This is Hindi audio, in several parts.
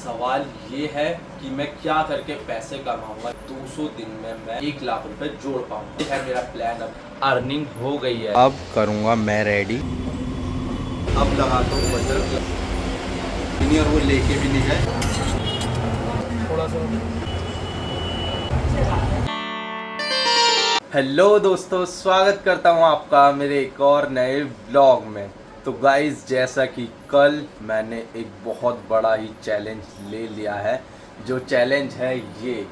सवाल ये है कि मैं क्या करके पैसे कमाऊंगा 200 दिन में मैं 1 लाख रुपए जोड़ पाऊंगा। ये है मेरा प्लान। अब अर्निंग हो गई है, अब करूंगा मैं रेडी। अब लगाता हूँ बजट और वो लेके भी नहीं गए थोड़ा सा। हेलो दोस्तों, स्वागत करता हूँ आपका मेरे एक और नए व्लॉग में। तो गाइस, जैसा कि कल मैंने एक बहुत बड़ा ही चैलेंज ले लिया है। जो चैलेंज है ये,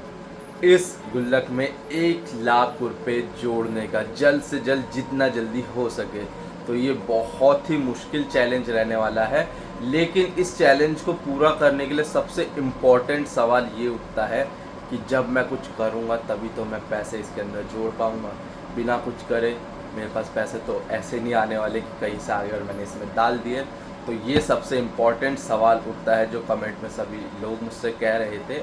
इस गुल्लक में 1 लाख रुपए जोड़ने का, जल्द से जल्द जितना जल्दी हो सके। तो ये बहुत ही मुश्किल चैलेंज रहने वाला है, लेकिन इस चैलेंज को पूरा करने के लिए सबसे इम्पोर्टेंट सवाल ये उठता है कि जब मैं कुछ करूँगा तभी तो मैं पैसे इसके अंदर जोड़ पाऊँगा। बिना कुछ करे मेरे पास पैसे तो ऐसे नहीं आने वाले कि कहीं से आगे और मैंने इसमें डाल दिए। तो ये सबसे इम्पॉर्टेंट सवाल उठता है जो कमेंट में सभी लोग मुझसे कह रहे थे।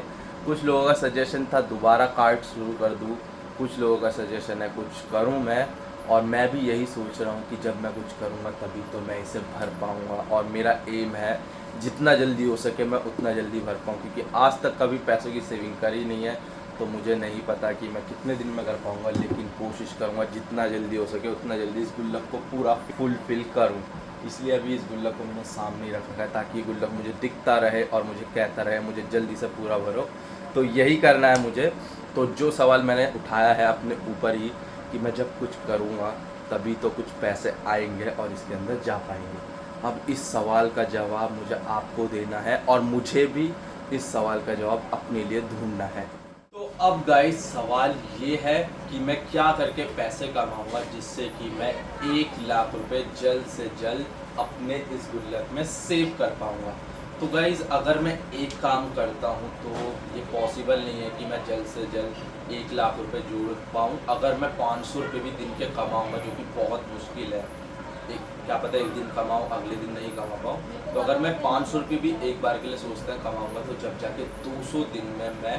कुछ लोगों का सजेशन था दोबारा कार्ड शुरू कर दूँ, कुछ लोगों का सजेशन है कुछ करूँ मैं, और मैं भी यही सोच रहा हूँ कि जब मैं कुछ करूँगा तभी तो मैं इसे भर पाऊँगा। और मेरा एम है जितना जल्दी हो सके मैं उतना जल्दी भर पाऊँ, क्योंकि आज तक कभी पैसों की सेविंग करी नहीं है। तो मुझे नहीं पता कि मैं कितने दिन में कर पाऊँगा, लेकिन कोशिश करूँगा जितना जल्दी हो सके उतना जल्दी इस गुल्लक को पूरा फुलफिल करूँ। इसलिए अभी इस गुल्लक को मैंने सामने ही रखा है ताकि ये गुल्लक मुझे दिखता रहे और मुझे कहता रहे मुझे जल्दी से पूरा भरो। तो यही करना है मुझे। तो जो सवाल मैंने उठाया है अपने ऊपर ही कि मैं जब कुछ करूँगा तभी तो कुछ पैसे आएंगे और इसके अंदर जा पाएंगे। अब इस सवाल का जवाब मुझे आपको देना है और मुझे भी इस सवाल का जवाब अपने लिए ढूंढना है। तो अब गाइस, सवाल ये है कि मैं क्या करके पैसे कमाऊंगा जिससे कि मैं 1 लाख रुपए जल्द से जल्द अपने इस गुल्लक में सेव कर पाऊंगा। तो गाइस, अगर मैं एक काम करता हूं तो ये पॉसिबल नहीं है कि मैं जल्द से जल्द 1 लाख रुपए जोड़ पाऊँ। अगर मैं 500 रुपये भी दिन के कमाऊँगा, जो कि बहुत मुश्किल है, क्या पता एक दिन कमाऊँ अगले दिन नहीं कमा पाऊँ। तो अगर मैं 500 रुपये भी एक बार के लिए सोचते हैं कमाऊँगा, तो जब जाके 200 दिन में मैं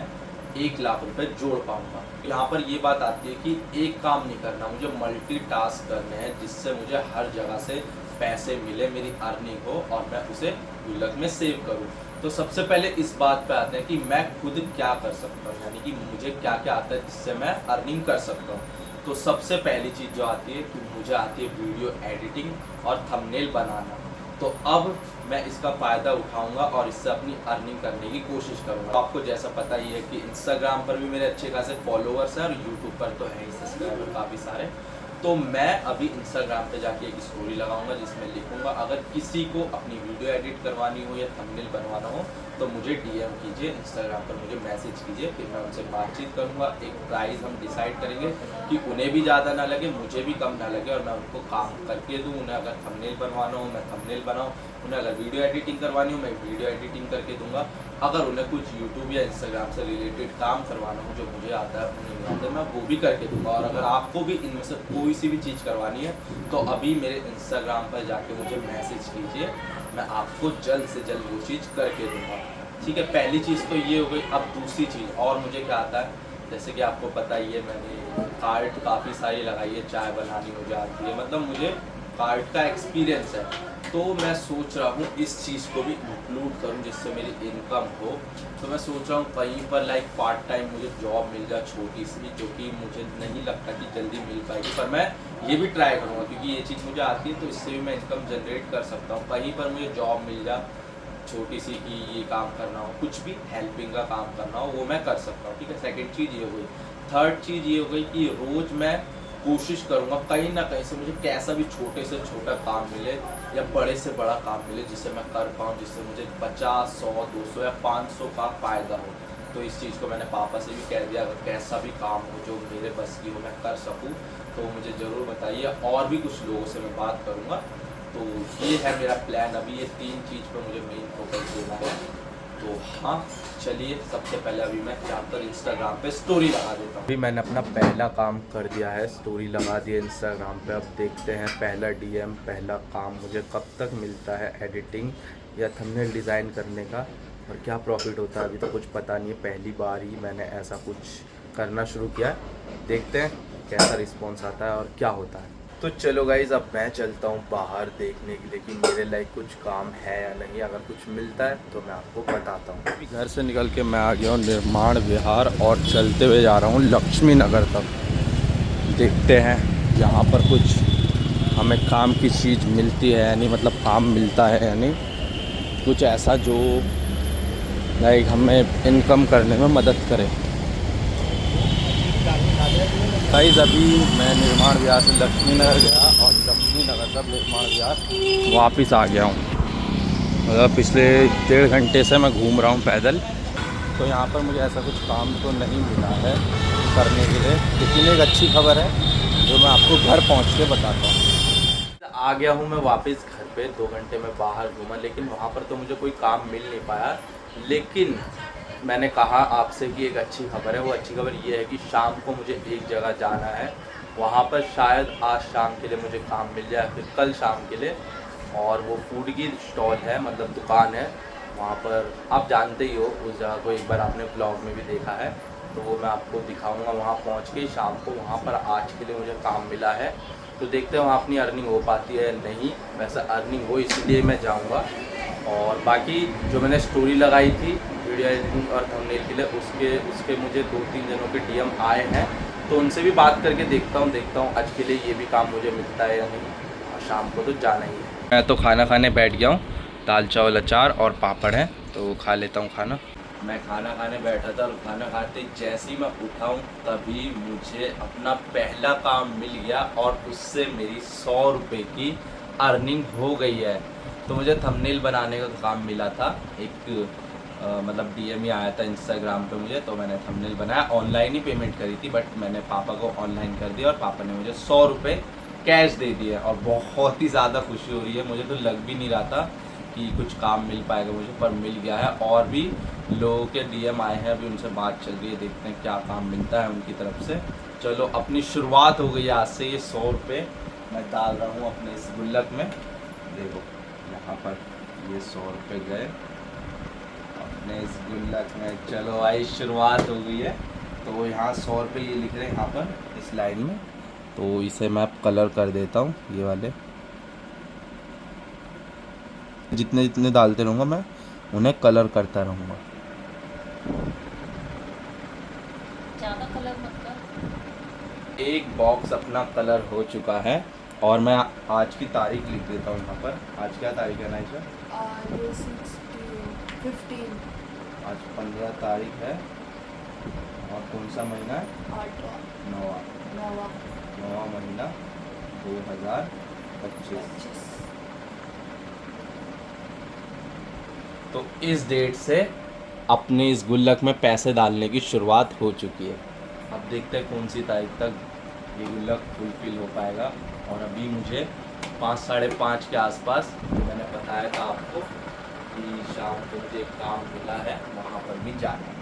1 लाख रुपए जोड़ पाऊँगा। यहाँ पर ये बात आती है कि एक काम नहीं करना, मुझे मल्टीटास्क करने हैं जिससे मुझे हर जगह से पैसे मिले, मेरी अर्निंग हो और मैं उसे गुल्लक में सेव करूँ। तो सबसे पहले इस बात पे आते हैं कि मैं खुद क्या कर सकता हूँ, यानी कि मुझे क्या क्या आता है जिससे मैं अर्निंग कर सकता हूँ। तो सबसे पहली चीज़ जो आती है कि मुझे आती है वीडियो एडिटिंग और थंबनेल बनाना। तो अब मैं इसका फ़ायदा उठाऊंगा और इससे अपनी अर्निंग करने की कोशिश करूंगा। तो आपको जैसा पता ही है कि इंस्टाग्राम पर भी मेरे अच्छे खासे फॉलोअर्स हैं और यूट्यूब पर तो है ही सब्सक्राइबर काफ़ी सारे। तो मैं अभी इंस्टाग्राम पे जाके एक स्टोरी लगाऊंगा जिसमें लिखूंगा अगर किसी को अपनी वीडियो एडिट करवानी हो या थंबनेल बनवाना हो तो मुझे डीएम कीजिए, इंस्टाग्राम पर मुझे मैसेज कीजिए, फिर मैं उनसे बातचीत करूंगा। एक प्राइस हम डिसाइड करेंगे कि उन्हें भी ज़्यादा ना लगे, मुझे भी कम ना लगे, और मैं उनको काम करके दूँ। उन्हें अगर थंबनेल बनवाना हो मैं थंबनेल बनाऊँ, उन्हें अगर वीडियो एडिटिंग करवानी हो मैं वीडियो एडिटिंग करके दूंगा। अगर उन्हें कुछ यूट्यूब या इंस्टाग्राम से रिलेटेड काम करवाना हो जो मुझे आता है उन्हें नहीं आता, मैं वो भी करके दूंगा। और अगर आपको भी इनमें से कोई सी भी चीज़ करवानी है तो अभी मेरे इंस्टाग्राम पर जाके मुझे मैसेज कीजिए, मैं आपको जल्द से जल्द वो चीज़ करके दूंगा। ठीक है, पहली चीज़ तो ये हो गई। अब दूसरी चीज़ और मुझे क्या आता है, जैसे कि आपको पता ही है मैंने कार्ड काफ़ी सारी लगाई है, चाय बनानी मुझे आती है, मतलब मुझे कार्ड का एक्सपीरियंस है। तो मैं सोच रहा हूँ इस चीज़ को भी इंक्लूड करूँ जिससे मेरी इनकम हो। तो मैं सोच रहा हूँ कहीं पर लाइक पार्ट टाइम मुझे जॉब मिल जाए छोटी सी, जो कि मुझे नहीं लगता कि जल्दी मिल पाएगी, पर मैं ये भी ट्राई करूँगा क्योंकि ये चीज़ मुझे आती है तो इससे भी मैं इनकम जनरेट कर सकता हूँ। कहीं पर मुझे जॉब मिल जाए छोटी सी कि ये काम करना हो, कुछ भी हेल्पिंग का काम करना हो, वो मैं कर सकता हूँ। ठीक है, सेकंड चीज़ ये हो गई। थर्ड चीज़ ये हो गई कि रोज़ मैं कोशिश करूँगा कहीं ना कहीं से मुझे कैसा भी छोटे से छोटा काम मिले या बड़े से बड़ा काम मिले जिससे मैं कर पाऊँ, जिससे मुझे 50, 100, 200 या 500 का फ़ायदा हो। तो इस चीज़ को मैंने पापा से भी कह दिया, अगर कैसा भी काम हो जो मेरे बस की हो मैं कर सकूँ तो मुझे ज़रूर बताइए। और भी कुछ लोगों से मैं बात करूँगा। तो ये है मेरा प्लान। अभी ये 3 चीज़ पर मुझे मेन फोकस देना है। तो हाँ, चलिए सबसे पहले अभी मैं जाकर इंस्टाग्राम पे स्टोरी लगा देता हूँ। अभी मैंने अपना पहला काम कर दिया है, स्टोरी लगा दी है इंस्टाग्राम पे। अब देखते हैं पहला डीएम, पहला काम मुझे कब तक मिलता है एडिटिंग या थंबनेल डिज़ाइन करने का, और क्या प्रॉफिट होता है अभी तो कुछ पता नहीं है। पहली बार ही मैंने ऐसा कुछ करना शुरू किया है, देखते हैं कैसा रिस्पॉन्स आता है और क्या होता है। तो चलो गाइज अब मैं चलता हूँ बाहर देखने के लिए कि मेरे लाइक कुछ काम है या नहीं। अगर कुछ मिलता है तो मैं आपको बताता हूँ। अभी घर से निकल के मैं आ गया हूँ निर्माण विहार और चलते हुए जा रहा हूँ लक्ष्मी नगर तक। देखते हैं यहाँ पर कुछ हमें काम की चीज़ मिलती है यानी मतलब काम मिलता है यानी कुछ ऐसा जो लाइक हमें इनकम करने में मदद करे। गाइस अभी मैं निर्माण विहार से लक्ष्मी नगर गया और लक्ष्मी नगर से निर्माण विहार वापस आ गया हूँ। मतलब पिछले 1.5 घंटे से मैं घूम रहा हूँ पैदल। तो यहाँ पर मुझे ऐसा कुछ काम तो नहीं मिला है करने के लिए, लेकिन एक अच्छी खबर है जो मैं आपको घर पहुँच के बताता हूँ। आ गया हूँ मैं वापस घर पे। 2 घंटे में बाहर घूमा, लेकिन वहाँ पर तो मुझे कोई काम मिल नहीं पाया। लेकिन मैंने कहा आपसे कि एक अच्छी खबर है। वो अच्छी खबर ये है कि शाम को मुझे एक जगह जाना है, वहाँ पर शायद आज शाम के लिए मुझे काम मिल जाए, फिर कल शाम के लिए। और वो फूड की स्टॉल है, मतलब दुकान है वहाँ पर। आप जानते ही हो उस जगह को, एक बार आपने ब्लॉग में भी देखा है, तो वो मैं आपको दिखाऊंगा। वहाँ पहुँच के शाम को वहाँ पर आज के लिए मुझे काम मिला है, तो देखते हैं वहाँ अपनी अर्निंग हो पाती है नहीं। वैसा अर्निंग हो इसलिए मैं जाऊँगा। और बाकी जो मैंने स्टोरी लगाई थी वीडियो एडिटिंग और थंबनेल के लिए, उसके मुझे 2-3 जनों के डीएम आए हैं, तो उनसे भी बात करके देखता हूँ आज के लिए ये भी काम मुझे मिलता है या नहीं। और शाम को तो जाना ही है। मैं तो खाना खाने बैठ गया हूँ। दाल चावल अचार और पापड़ है, तो खा लेता हूँ खाना। मैं खाना खाने बैठा था और खाना खाते जैसे ही मैं उठा हूँ तभी मुझे अपना पहला काम मिल गया और उससे मेरी 100 रुपये की अर्निंग हो गई है। तो मुझे थंबनेल बनाने का काम मिला था। एक मतलब डीएम ही आया था इंस्टाग्राम पे मुझे, तो मैंने थंबनेल बनाया। ऑनलाइन ही पेमेंट करी थी, बट मैंने पापा को ऑनलाइन कर दिया और पापा ने मुझे 100 रुपये कैश दे दिए और बहुत ही ज़्यादा खुशी हो रही है। मुझे तो लग भी नहीं रहा था कि कुछ काम मिल पाएगा मुझे, पर मिल गया है। और भी लोगों के डीएम आए हैं, अभी उनसे बात चल रही है, देखते हैं क्या काम मिलता है उनकी तरफ से। चलो अपनी शुरुआत हो गई है आज से। ये 100 रुपये मैं डाल रहा हूँ अपने इस गुल्लक में। देखो यहाँ पर ये 100 रुपये गए अपने इस गुल्लक में। चलो भाई शुरुआत हो गई है। तो यहाँ 100 रुपये ये लिख रहे हैं यहाँ पर इस लाइन में, तो इसे मैं कलर कर देता हूँ। ये वाले जितने जितने डालते रहूँगा मैं उन्हें कलर करता रहूँगा। ज़्यादा कलर मत कर। एक बॉक्स अपना कलर हो चुका है और मैं आज की तारीख लिख देता हूँ यहाँ पर। आज क्या तारीख है नाइशा? आज 15 आज 15 तारीख है। और कौन सा महीना है? 9वां महीना 2025। तो इस डेट से अपने इस गुल्लक में पैसे डालने की शुरुआत हो चुकी है। अब देखते हैं कौन सी तारीख तक ये गुल्लक फुलफिल हो पाएगा। और अभी मुझे 5-5:30 के आसपास मैंने बताया था आपको कि शाम को मुझे एक काम मिला है, वहाँ पर भी जाना है।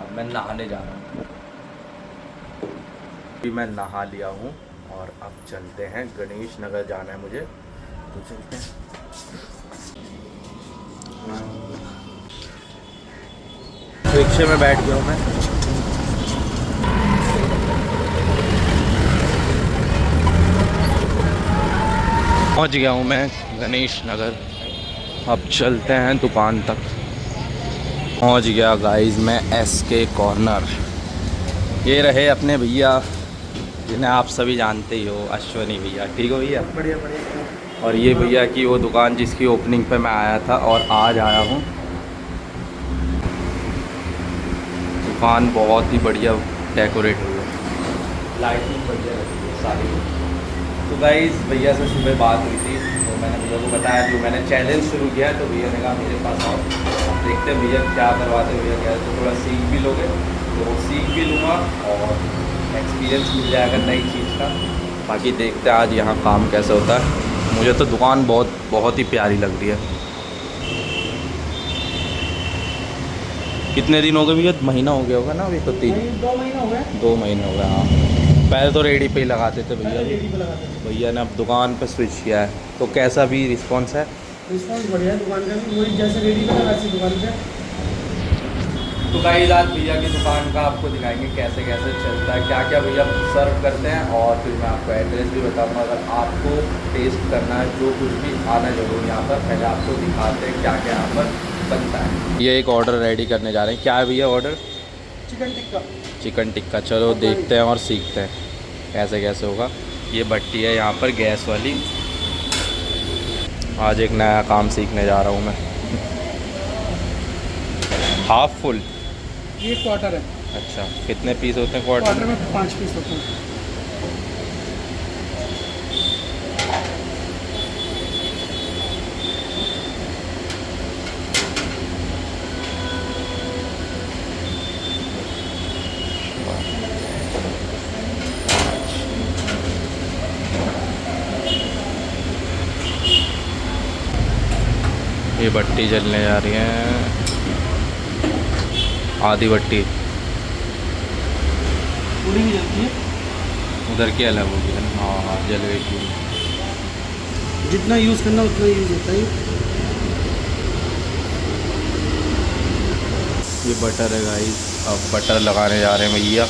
अब मैं नहाने जा रहा हूँ। अभी मैं नहा लिया हूँ और अब चलते हैं। गणेश नगर जाना है मुझे, तो चलते हैं। रिक्शे में बैठ गया हूँ मैं। पहुँच गया हूँ मैं गणेश नगर। अब चलते हैं दुकान तक। पहुँच गया गाइस मैं एसके कॉर्नर। ये रहे अपने भैया जिन्हें आप सभी जानते ही हो, अश्वनी भैया। ठीक हो भैया? बढ़िया बढ़िया। और ये भैया की वो दुकान जिसकी ओपनिंग पे मैं आया था और आज आया हूँ। दुकान बहुत ही बढ़िया डेकोरेट हुई है, लाइटिंग बढ़िया लगी है सारी। तो गाइस भैया से सुबह बात हुई थी, तो मैंने भैया को बताया जो मैंने चैलेंज शुरू किया है। तो भैया ने कहा मेरे पास आओ, अब देखते हैं भैया क्या करवाते। भैया कह रहे तो थोड़ा सीख भी लोगे, तो वो सीख भी लूँगा और एक्सपीरियंस मिल जाएगा नई चीज़ का। बाकी देखते हैं आज यहाँ काम कैसे होता है। मुझे तो दुकान बहुत ही प्यारी लग रही है। कितने दिन हो गए भैया? महीना हो गया होगा ना अभी तो? 2 महीने हो गए। 2 महीने हो गए। हाँ, पहले तो रेडी पे ही लगाते थे भैया। भैया ने अब दुकान पे स्विच किया है, तो कैसा भी रिस्पांस है? रिस्पॉन्स बढ़िया है दुकान का भी। वही जैसे रेडी पे लगा सी दुकान पे। तो गाइस आज भैया की दुकान का आपको दिखाएंगे कैसे कैसे चलता है, क्या क्या भैया सर्व करते हैं, और फिर मैं आपको एड्रेस भी बताऊंगा। अगर आपको टेस्ट करना है जो कुछ भी आना जरूर यहाँ पर, पहले आपको दिखाते हैं क्या क्या यहाँ पर बनता है। ये एक ऑर्डर रेडी करने जा रहे हैं। क्या है भैया order? Chicken tikka. Chicken tikka. चलो देखते हैं और सीखते हैं कैसे कैसे होगा। ये भट्टी है यहाँ पर गैस वाली। आज एक नया काम सीखने जा रहा हूँ मैं। Half full? ये क्वार्टर है। अच्छा, कितने पीस होते हैं क्वार्टर क्वार्टर में 5 पीस होते हैं। ये भट्टी जलने जा रही है, आधी भट्टी पूरी भी जलती है। उधर की अलग होगी। हाँ हाँ, जल गई पूरी। जितना यूज़ करना उतना यूज़ होता है। ये बटर है गाइस, अब बटर लगाने जा रहे हैं भैया।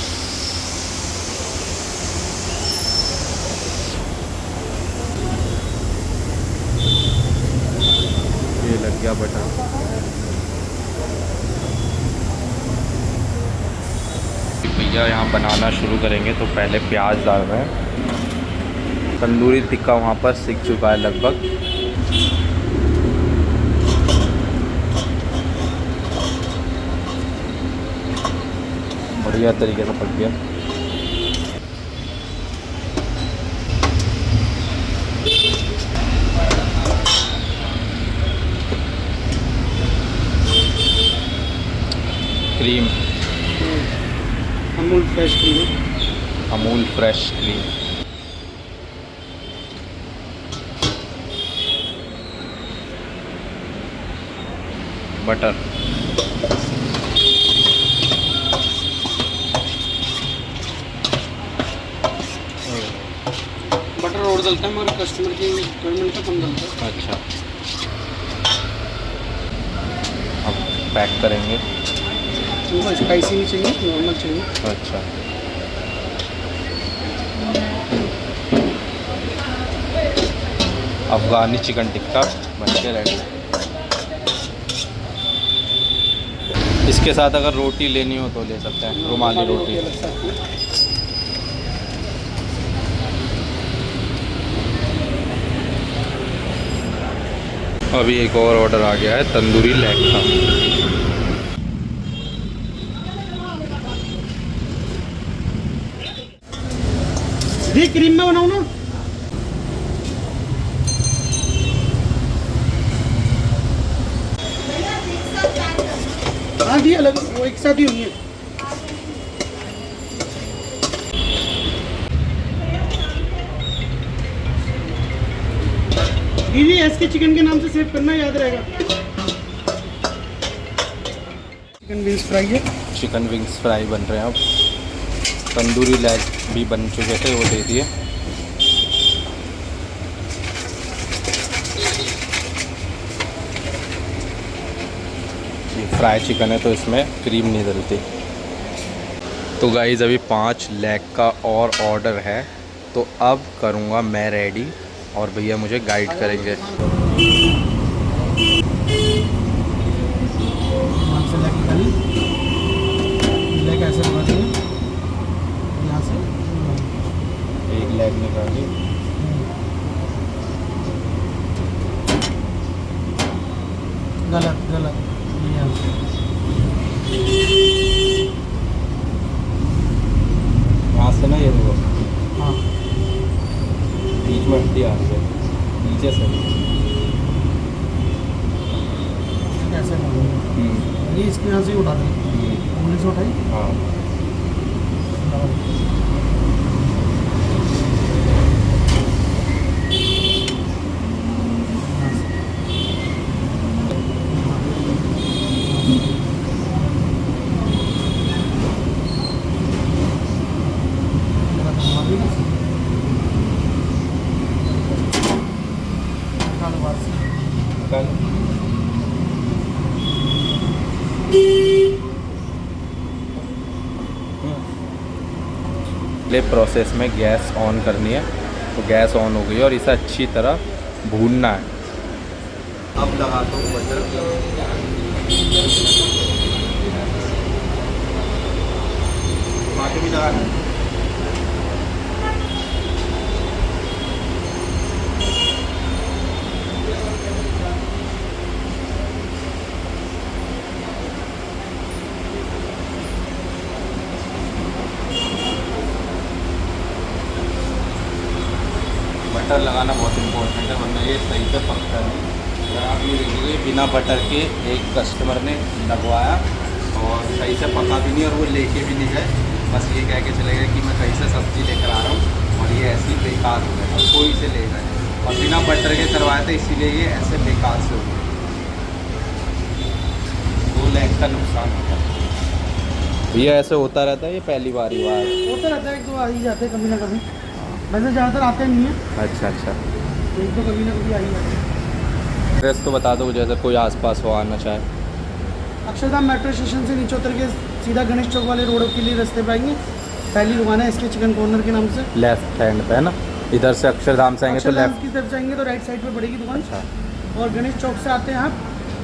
ये लग गया बटर। भैया यहाँ बनाना शुरू करेंगे तो पहले प्याज डाल रहे हैं। तंदूरी टिक्का वहाँ पर सीख चुका है लगभग। बढ़िया तरीके से पक गया। Cream, Amul fresh cream. Amul fresh cream. Butter, butter और डलता है मगर कस्टमर की रिक्वायरमेंट का कम डलता है। अच्छा। अब पैक करेंगे। उनको स्पाइसी नहीं चाहिए, नॉर्मल चाहिए। अच्छा, अफगानी चिकन टिक्का बन के रेडी। इसके साथ अगर रोटी लेनी हो तो ले सकते हैं, रुमाली रोटी। अभी एक और ऑर्डर आ गया है, तंदूरी लेग का। ये क्रीम में बनाऊँ ना? हाँ जी, अलग वो एक साथ ही होंगे। दीदी एस के चिकन के नाम से सेव करना, याद रहेगा। चिकन विंग्स फ्राई है। चिकन विंग्स फ्राई बन रहे हैं अब। तंदूरी लेग भी बन चुके थे, वो दे दिए। ये फ्राई चिकन है तो इसमें क्रीम नहीं डलती। तो गाइस अभी 5 लेग का और ऑर्डर है, तो अब करूँगा मैं रेडी और भैया मुझे गाइड करेंगे। लेग ऐसे बनाते हैं, यहाँ से एक लेग निकाली। गलत गलत, यहाँ से यहाँ से ना, ये देखो हाँ, बीच में हड्डी आ रही है, नीचे से। ऐसे ये इसके यहाँ से ही उठा दें, उंगली से उठाई। हाँ, सिंपली प्रोसेस में गैस ऑन करनी है। तो गैस ऑन हो गई है और इसे अच्छी तरह भूनना है। अब लगाता हूँ बटर, भी लगाना है। बटर लगाना बहुत इम्पोर्टेंट है, वरना ये सही से पकता नहीं। अगर आप ये देखिए बिना बटर के एक कस्टमर ने लगवाया और सही से पका भी नहीं और वो लेके भी नहीं गए, बस ये कह के चले गए कि मैं कहीं से सब्ज़ी लेकर आ रहा हूँ और ये ऐसी बेकार हो गए, कोई से ले गए और बिना बटर के करवाए थे, इसीलिए ये ऐसे बेकार से हो गए। 2 लाख का नुकसान होता है। ये ऐसे होता रहता है, ये पहली बार ही हुआ है? होता रहता है, एक तो आ ही जाते हैं कभी ना कभी, वैसे ज़्यादातर आते नहीं है। अच्छा अच्छा, एक तो कभी ना कभी आ ही जाते हैं। एड्रेस तो बता दो, जैसे कोई आसपास हो आना चाहे। अक्षरधाम मेट्रो स्टेशन से नीचे उतर के सीधा गणेश चौक वाले रोड के लिए रास्ते पे आएंगे, पहली दुकान है इसके चिकन कॉर्नर के नाम से। लेफ्ट हैंड पे है ना, इधर से अक्षरधाम से आएंगे तो अक्षरधाम लेफ्ट की तरफ जाएंगे तो राइट साइड पे पड़ेगी दुकान। अच्छा, और गणेश चौक से आते हैं आप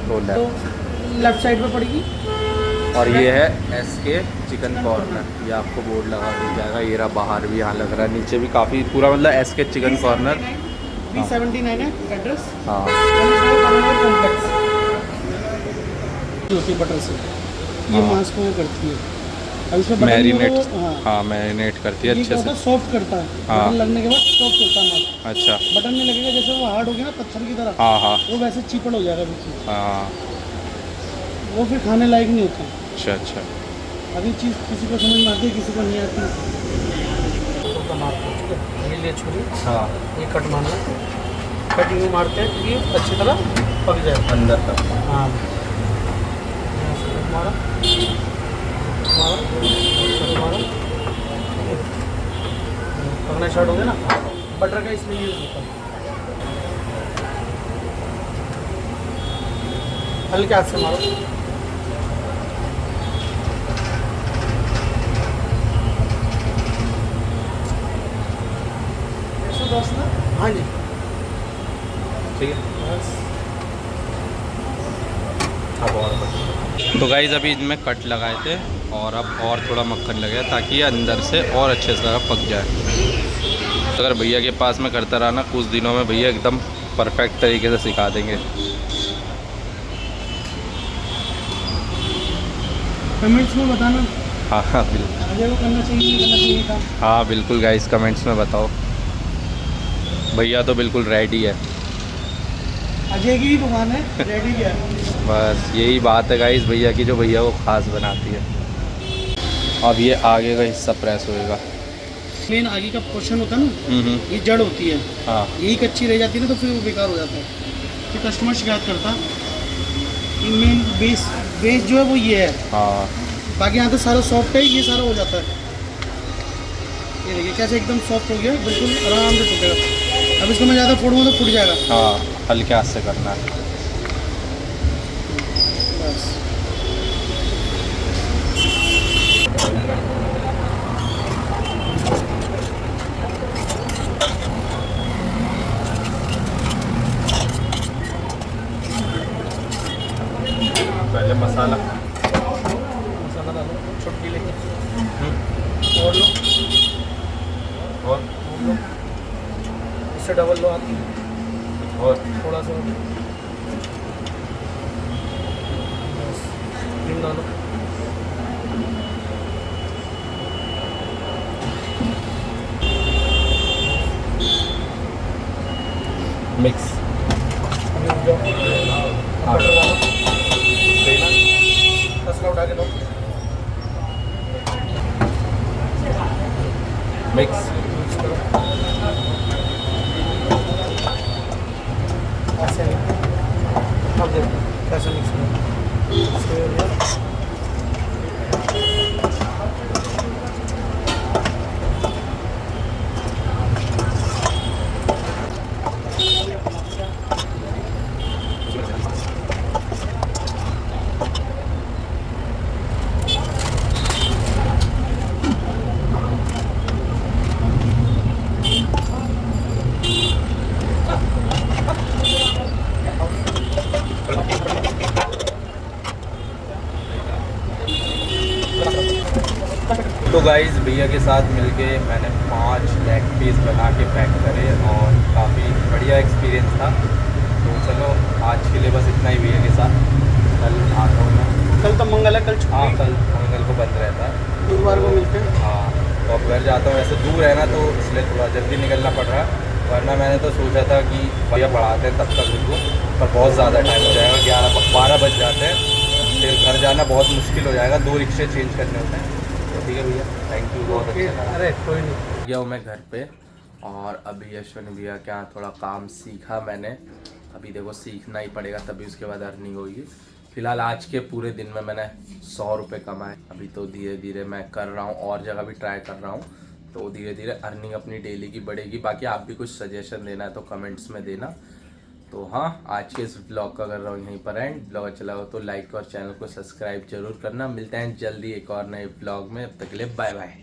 तो तो लेफ्ट। लेफ्ट साइड पे पड़ेगी। और ये है SK चिकन कॉर्नर, ये आपको बोर्ड लगा दिया जाएगा। ये रहा बाहर भी यहाँ लग रहा है, नीचे भी काफ़ी पूरा मतलब SK चिकन कॉर्नर। 379 है एड्रेस। हाँ, कॉम्प्लेक्स होती है बटर से, ये हाँ। मांस को वो करती है। अब इसमें बटन मैरिनेट, नहीं होगा वो, हाँ मैरिनेट करती है ये अच्छे क्या होता से। है, सॉफ्ट करता है। हाँ। बटन लगने के बाद सॉफ्ट होता है मांस। अच्छा, बटन में लगेगा जैसे वो हार्ड हो गया ना पत्थर की तरह, हाँ हाँ वो वैसे चिपड़ हो जाएगा बिल्कुल, हाँ, वो फिर खाने लायक नहीं होता। अच्छा अच्छा। अभी चीज़ किसी को समझ में आती है, किसी को नहीं आती। ये ले छुरी, हाँ, ये कट मारना, कटिंग में मारते हैं क्योंकि अच्छी तरह पक जाए अंदर तक। हाँ। मारा मारा मारा, पकना स्टार्ट हो गया ना। बटर का इसमें यूज़ होता है, हल्के हाथ से मारो। हाँ जी, ठीक है। बस। अब और तो गाइस अभी इनमें कट लगाए थे और अब और थोड़ा मक्खन लगेगा ताकि ये अंदर से और अच्छे से तरह पक जाए। अगर भैया के पास में करता रहा ना, कुछ दिनों में भैया एकदम परफेक्ट तरीके से सिखा देंगे। कमेंट्स में बताना हाँ हाँ बिल्कुल, आगे वो करना चाहिए नहीं करना चाहिए था। हाँ बिल्कुल गाइस, कमेंट्स में बताओ। भैया तो बिल्कुल रेडी है, अजय की ही दुकान है, रेडी क्या है। बस यही बात है गाइस भैया की, जो भैया को खास बनाती है। अब ये आगे का हिस्सा प्रेस होएगा। मेन आगे का पोर्शन होता है ना, ये जड़ होती है, हाँ यही कच्ची रह जाती है ना, तो फिर वो बेकार हो जाता है। फिर कस्टमर शिकायत करता कि मेन बेस जो है वो ये है, हाँ, बाकी यहाँ तो सारा सॉफ्ट है, ये सारा हो जाता है। ये देखिए कैसे एकदम सॉफ्ट हो गया, बिल्कुल आराम से टूटेगा। अब इसको मैं ज़्यादा फोड़ूंगा तो फूट जाएगा। हाँ हल्के हाथ से करना है। बस पहले मसाला मसाला डालो, छुटकी लेके और लो, और लो, इससे डबल लो आती और थोड़ा सा बस क्रीम डालो। मिक्स अभी रुक जाओ, हाँ। बटर डालो, मसाला उठा के लो, मिक्स। मिक्स करो ऐसे। अब देखो कैसे मिक्स करो। तो गाइस भैया के साथ मिलके मैंने 5 लेग पीस बना के पैक करे और काफ़ी बढ़िया एक्सपीरियंस था। तो चलो आज के लिए बस इतना ही भैया के साथ। कल आता हूँ मैं। कल तो मंगल है, कल हाँ, छुट्टी, कल मंगल को बंद रहता है। बुधवार को मिलते हैं। हाँ, तो अब घर जाता हूँ। ऐसे दूर है ना, तो इसलिए थोड़ा जल्दी निकलना पड़ रहा है, वरना मैंने तो सोचा था कि भैया बढ़ाते हैं तब तक रुको, पर बहुत ज़्यादा टाइम हो जाएगा, 11-12 बज जाते हैं, फिर घर जाना बहुत मुश्किल हो जाएगा, 2 रिक्शे चेंज करने होते हैं। तो ठीक है भैया, थैंक यू, बहुत अच्छा लगा। अरे कोई नहीं। गया हूँ मैं घर पे और अभी यशवंत भैया के यहाँ थोड़ा काम सीखा मैंने। अभी देखो सीखना ही पड़ेगा, तभी उसके बाद अर्निंग होगी। फिलहाल आज के पूरे दिन में मैंने 100 रुपये कमाए। अभी तो धीरे धीरे मैं कर रहा हूँ, और जगह भी ट्राई कर रहा हूँ, तो धीरे धीरे अर्निंग अपनी डेली की बढ़ेगी। बाकी आप भी कुछ सजेशन देना है तो कमेंट्स में देना। तो हाँ, आज के इस ब्लॉग का कर रहा हूँ यहीं पर एंड। ब्लॉग अच्छा लगा तो लाइक और चैनल को सब्सक्राइब जरूर करना। मिलते हैं जल्दी एक और नए ब्लॉग में, अब तक के लिए बाय बाय।